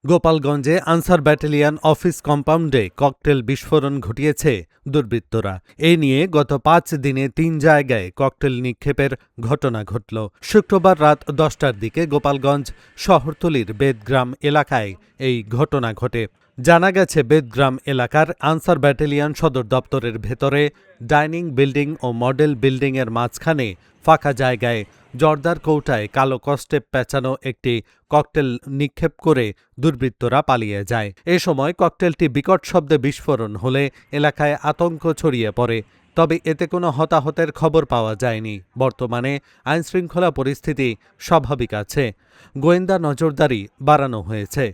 গোপালগঞ্জে answer battalion office কম্পাউন্ডে cocktail বিস্ফোরণ ঘটিয়েছে দুর্বৃত্তরা। এ নিয়ে গত ৫ দিনে ৩ জায়গায় ককটেল নিক্ষেপের ঘটনা ঘটল। শুক্রবার রাত ১০টার দিকে গোপালগঞ্জ শহরতলির বেদগ্রাম এলাকায় এই ঘটনা ঘটে। জানা গেছে, বেদগ্রাম এলাকার আনসার ব্যাটালিয়ন সদর দপ্তরের ভেতরে ডাইনিং বিল্ডিং ও মডেল বিল্ডিংয়ের মাঝখানে ফাঁকা জায়গায় জর্দার কৌটায় কালো কস্টেপ পেঁচানো একটি ককটেল নিক্ষেপ করে দুর্বৃত্তরা পালিয়ে যায়। এ সময় ককটেলটি বিকট শব্দে বিস্ফোরণ হলে এলাকায় আতঙ্ক ছড়িয়ে পড়ে। তবে এতে কোনো হতাহতের খবর পাওয়া যায়নি। বর্তমানে আইনশৃঙ্খলা পরিস্থিতি স্বাভাবিক আছে। গোয়েন্দা নজরদারি বাড়ানো হয়েছে।